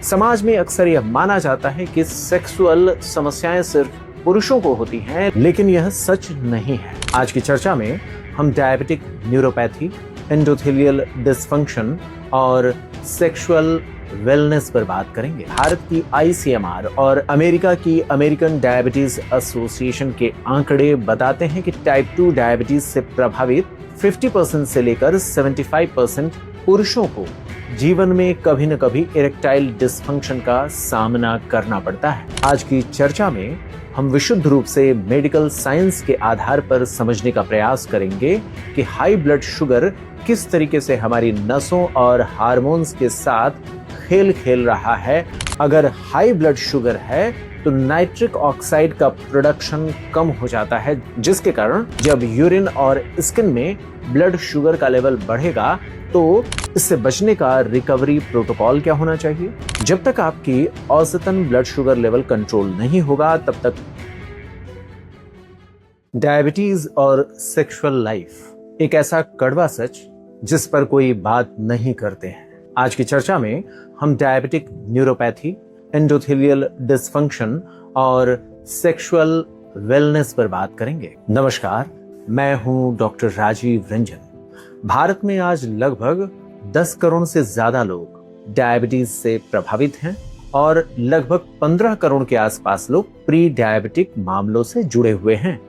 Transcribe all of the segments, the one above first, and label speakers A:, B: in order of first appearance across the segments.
A: समाज में अक्सर यह माना जाता है कि सेक्सुअल समस्याएं सिर्फ पुरुषों को होती हैं, लेकिन यह सच नहीं है। आज की चर्चा में हम डायबिटिक न्यूरोपैथी, एंडोथेलियल डिसफंक्शन और सेक्सुअल वेलनेस पर बात करेंगे। भारत की ICMR और अमेरिका की अमेरिकन डायबिटीज एसोसिएशन के आंकड़े बताते हैं कि टाइप 2 डायबिटीज से प्रभावित 50% से लेकर 75% पुरुषों को जीवन में कभी न कभी इरेक्टाइल डिसफंक्शन का सामना करना पड़ता है। आज की चर्चा में हम विशुद्ध रूप से मेडिकल साइंस के आधार पर समझने का प्रयास करेंगे कि हाई ब्लड शुगर किस तरीके से हमारी नसों और हार्मोन्स के साथ खेल खेल रहा है। अगर हाई ब्लड शुगर है तो नाइट्रिक ऑक्साइड का प्रोडक्शन कम हो जाता है, जिसके कारण जब यूरिन और स्किन में ब्लड शुगर का लेवल बढ़ेगा तो इससे बचने का रिकवरी प्रोटोकॉल क्या होना चाहिए। जब तक आपकी औसतन ब्लड शुगर लेवल कंट्रोल नहीं होगा तब तक डायबिटीज और सेक्सुअल लाइफ एक ऐसा कड़वा सच जिस पर कोई बात नहीं करते हैं। आज की चर्चा में हम डायबिटिक न्यूरोपैथी, एंडोथेलियल डिसफंक्शन और सेक्सुअल वेलनेस पर बात करेंगे। नमस्कार, मैं हूं डॉक्टर राजीव रंजन। भारत में आज लगभग 10 करोड़ से ज्यादा लोग डायबिटीज से प्रभावित हैं और लगभग 15 करोड़ के आसपास लोग प्री डायबिटिक मामलों से जुड़े हुए हैं।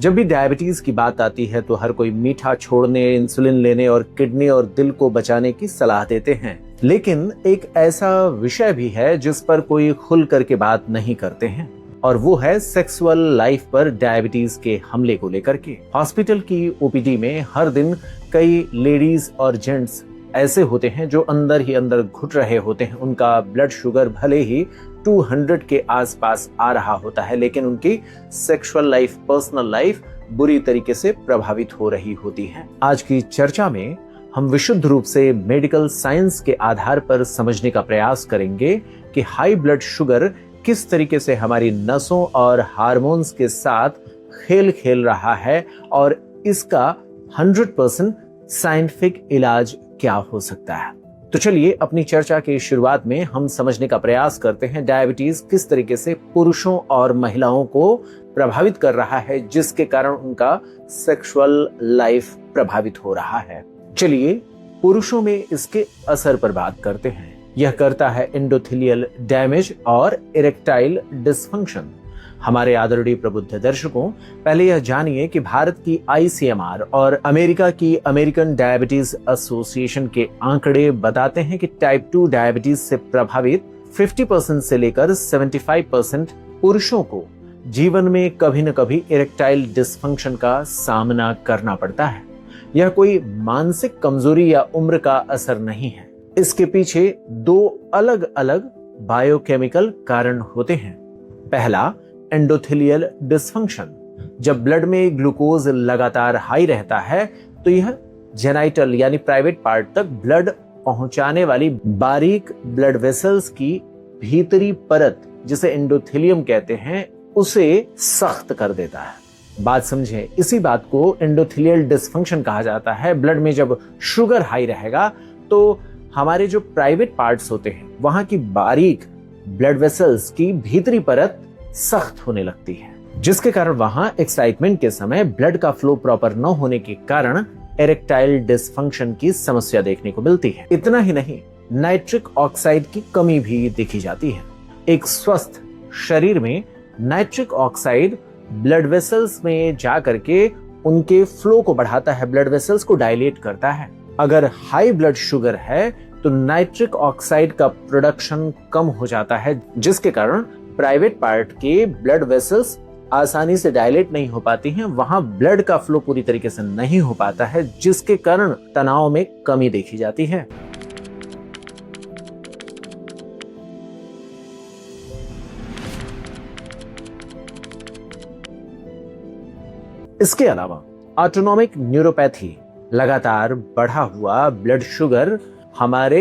A: जब भी डायबिटीज की बात आती है तो हर कोई मीठा छोड़ने, इंसुलिन लेने और किडनी और दिल को बचाने की सलाह देते हैं, लेकिन एक ऐसा विषय भी है जिस पर कोई खुल करके बात नहीं करते हैं और वो है सेक्सुअल लाइफ पर डायबिटीज के हमले को लेकर के। हॉस्पिटल की OPD में हर दिन कई लेडीज और जेंट्स ऐसे होते हैं जो अंदर ही अंदर घुट रहे होते हैं। उनका ब्लड शुगर भले ही 200 के आसपास आ रहा होता है, लेकिन उनकी सेक्सुअल लाइफ, पर्सनल लाइफ बुरी तरीके से प्रभावित हो रही होती है। आज की चर्चा में हम विशुद्ध रूप से मेडिकल साइंस के आधार पर समझने का प्रयास करेंगे कि हाई ब्लड शुगर किस तरीके से हमारी नसों और हार्मोन्स के साथ खेल खेल रहा है और इसका 100% साइंटिफिक इलाज क्या हो सकता है। तो चलिए अपनी चर्चा की शुरुआत में हम समझने का प्रयास करते हैं डायबिटीज किस तरीके से पुरुषों और महिलाओं को प्रभावित कर रहा है, जिसके कारण उनका सेक्सुअल लाइफ प्रभावित हो रहा है। चलिए पुरुषों में इसके असर पर बात करते हैं। यह करता है एंडोथेलियल डैमेज और इरेक्टाइल डिसफंक्शन। हमारे आदरणीय प्रबुद्ध दर्शकों, पहले यह जानिए कि भारत की ICMR और अमेरिका की अमेरिकन डायबिटीज एसोसिएशन के आंकड़े बताते हैं कि टाइप 2 डायबिटीज से प्रभावित 50% से लेकर 75% पुरुषों को जीवन में कभी न कभी इरेक्टाइल डिसफंक्शन का सामना करना पड़ता है। यह कोई मानसिक कमजोरी या उम्र का असर नहीं है। इसके पीछे 2 अलग अलग बायोकेमिकल कारण होते हैं। पहला, एंडोथेलियल डिसफंक्शन। जब ब्लड में ग्लूकोज लगातार हाई रहता है तो यह जेनाइटल यानी प्राइवेट पार्ट तक ब्लड पहुंचाने वाली बारीक ब्लड वेसल्स की भीतरी परत, जिसे एंडोथेलियम कहते हैं, उसे सख्त कर देता है। बात समझें, इसी बात को एंडोथेलियल डिसफंक्शन कहा जाता है। ब्लड में जब शुगर हाई रहेगा तो हमारे जो प्राइवेट पार्ट्स होते हैं वहां की बारीक ब्लड वेसल्स की भीतरी परत सख्त होने लगती है, जिसके कारण वहां एक्साइटमेंट के समय ब्लड का फ्लो प्रॉपर न होने के कारण इरेक्टाइल डिसफंक्शन की समस्या देखने को मिलती है। इतना ही नहीं, नाइट्रिक ऑक्साइड की कमी भी देखी जाती है। एक स्वस्थ शरीर में नाइट्रिक ऑक्साइड ब्लड वेसल्स में जा करके उनके फ्लो को बढ़ाता है, ब्लड वेसल्स को डायलेट करता है। अगर हाई ब्लड शुगर है तो नाइट्रिक ऑक्साइड का प्रोडक्शन कम हो जाता है, जिसके कारण प्राइवेट पार्ट के ब्लड वेसल्स आसानी से डायलेट नहीं हो पाती हैं, वहां ब्लड का फ्लो पूरी तरीके से नहीं हो पाता है, जिसके कारण तनाव में कमी देखी जाती है। इसके अलावा ऑटोनॉमिक न्यूरोपैथी, लगातार बढ़ा हुआ ब्लड शुगर हमारे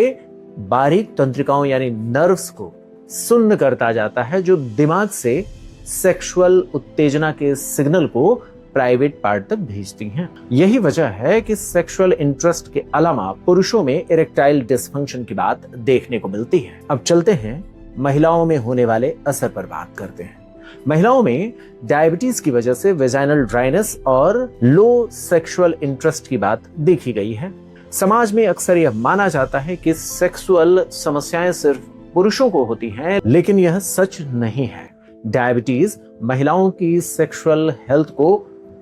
A: बारीक तंत्रिकाओं यानी नर्व्स को सुन्न करता जाता है, जो दिमाग से सेक्सुअल उत्तेजना के सिग्नल को प्राइवेट पार्ट तक भेजती हैं। यही वजह है कि सेक्सुअल इंटरेस्ट के अलावा पुरुषों में इरेक्टाइल डिसफंक्शन की बात देखने को मिलती है। अब चलते हैं महिलाओं में होने वाले असर पर बात करते हैं। महिलाओं में डायबिटीज की वजह से वेजाइनल ड्राइनेस और लो सेक्सुअल इंटरेस्ट की बात देखी गई है। समाज में अक्सर यह माना जाता है कि सेक्सुअल समस्याएं सिर्फ पुरुषों को होती हैं, लेकिन यह सच नहीं है। डायबिटीज महिलाओं की सेक्सुअल हेल्थ को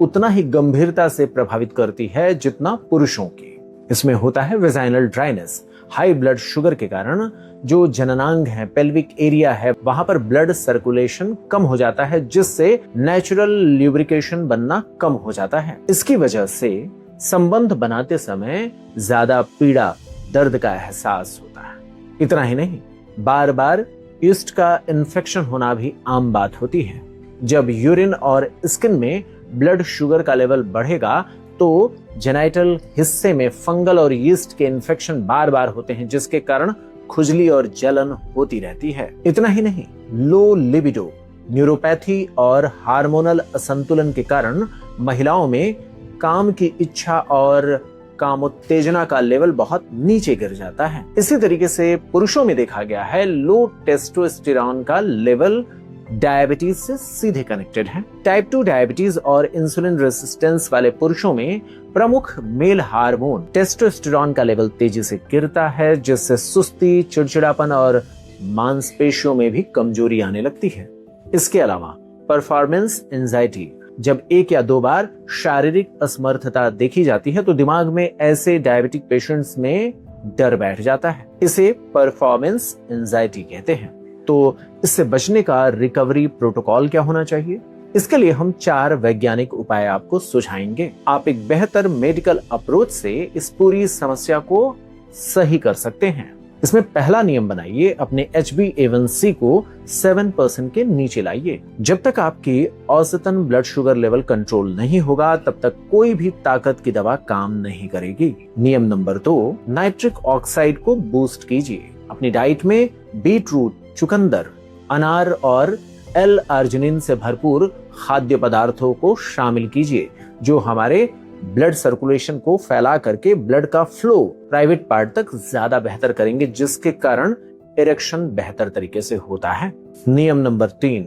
A: उतना ही गंभीरता से प्रभावित करती है जितना पुरुषों की। इसमें होता है vaginal dryness. High blood sugar के कारण जो जननांग है, पेल्विक एरिया है, वहां पर ब्लड सर्कुलेशन कम हो जाता है, जिससे नेचुरल ल्यूब्रिकेशन बनना कम हो जाता है। इसकी वजह से संबंध बनाते समय ज्यादा पीड़ा, दर्द का एहसास होता है। इतना ही नहीं, बार बार ईस्ट का इन्फेक्शन होना भी आम बात होती है। जब यूरिन और स्किन में ब्लड शुगर का लेवल बढ़ेगा तो जेनाइटल हिस्से में फंगल और यीस्ट के इन्फेक्शन बार बार होते हैं, जिसके कारण खुजली और जलन होती रहती है। इतना ही नहीं, लो लिबिडो, न्यूरोपैथी और हार्मोनल असंतुलन के कारण महिलाओं में काम की इच्छा और कामोत्तेजना का लेवल बहुत नीचे गिर जाता है। इसी तरीके से पुरुषों में देखा गया है लो टेस्टोस्टेरोन का लेवल डायबिटीज से सीधे कनेक्टेड है। टाइप 2 डायबिटीज और इंसुलिन रेजिस्टेंस वाले पुरुषों में प्रमुख मेल हार्मोन टेस्टोस्टेरोन का लेवल तेजी से गिरता है, जिससे सुस्ती, चिड़चिड़ापन और मांसपेशियों में भी कमजोरी आने लगती है। इसके अलावा परफॉर्मेंस एंजाइटी, जब 1 या 2 बार शारीरिक असमर्थता देखी जाती है तो दिमाग में ऐसे डायबिटिक पेशेंट्स में डर बैठ जाता है। इसे परफॉर्मेंस एंजाइटी कहते हैं। तो इससे बचने का रिकवरी प्रोटोकॉल क्या होना चाहिए? इसके लिए हम 4 वैज्ञानिक उपाय आपको सुझाएंगे। आप एक बेहतर मेडिकल अप्रोच से इस पूरी समस्या को सही कर सकते हैं। इसमें पहला नियम बनाइए, अपने HbA1c को 7% के नीचे लाइए। जब तक आपकी औसतन ब्लड शुगर लेवल कंट्रोल नहीं होगा, तब तक कोई भी ताकत की दवा काम नहीं करेगी। नियम नंबर 2, नाइट्रिक ऑक्साइड को बूस्ट कीजिए। अपनी डाइट में बीटरूट, चुकंदर, अनार और L-आर्जिनिन से भरपूर खाद्य पदार्थों को शामिल कीजिए, जो हमारे ब्लड सर्कुलेशन को फैला करके ब्लड का फ्लो प्राइवेट पार्ट तक ज्यादा बेहतर करेंगे, जिसके कारण इरेक्शन बेहतर तरीके से होता है। नियम नंबर 3,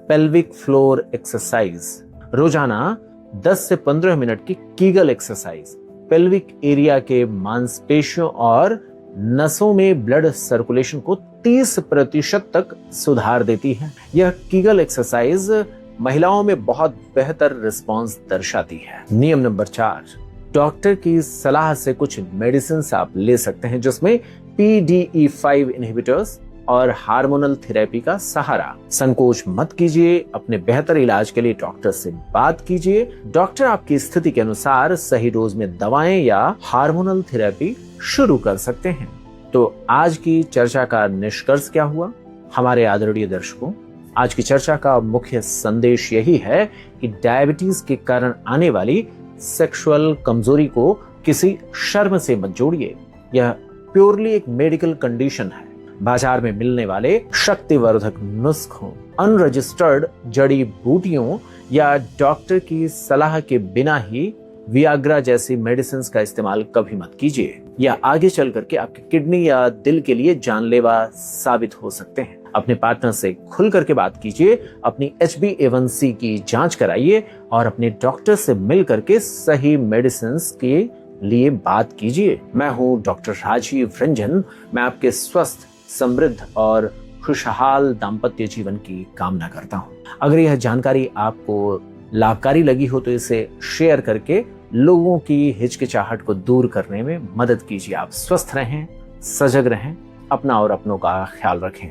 A: पेल्विक फ्लोर एक्सरसाइज। रोजाना 10 से 15 मिनट की कीगल एक्सरसाइज पेल्विक एरिया के मांसपेशियों और नसों में ब्लड सर्कुलेशन को 30% तक सुधार देती है। यह कीगल एक्सरसाइज महिलाओं में बहुत बेहतर रिस्पांस दर्शाती है। नियम नंबर 4, डॉक्टर की सलाह से कुछ मेडिसिन आप ले सकते हैं, जिसमें PDE5 इनहिबिटर्स और हार्मोनल थेरेपी का सहारा। संकोच मत कीजिए, अपने बेहतर इलाज के लिए डॉक्टर से बात कीजिए। डॉक्टर आपकी स्थिति के अनुसार सही डोज में दवाएं या हार्मोनल थेरेपी शुरू कर सकते हैं। तो आज की चर्चा का निष्कर्ष क्या हुआ? हमारे आदरणीय दर्शकों, आज की चर्चा का मुख्य संदेश यही है कि डायबिटीज के कारण आने वाली सेक्सुअल कमजोरी को किसी शर्म से मत जोड़िए। यह प्योरली एक मेडिकल कंडीशन है। बाजार में मिलने वाले शक्तिवर्धक नुस्खों, अनरजिस्टर्ड जड़ी बूटियों या डॉक्टर की सलाह के बिना ही वियाग्रा जैसी मेडिसिन का इस्तेमाल कभी मत कीजिए। यह आगे चल करके आपकी किडनी या दिल के लिए जानलेवा साबित हो सकते हैं। अपने पार्टनर से खुल करके बात कीजिए, अपनी HbA1c की जांच कराइए और अपने डॉक्टर से मिल करके सही मेडिसिन के लिए बात कीजिए। मैं हूं डॉक्टर राजीव रंजन। मैं आपके स्वस्थ, समृद्ध और खुशहाल दाम्पत्य जीवन की कामना करता हूं। अगर यह जानकारी आपको लाभकारी लगी हो तो इसे शेयर करके लोगों की हिचकिचाहट को दूर करने में मदद कीजिए। आप स्वस्थ रहें, सजग रहें, अपना और अपनों का ख्याल रखें।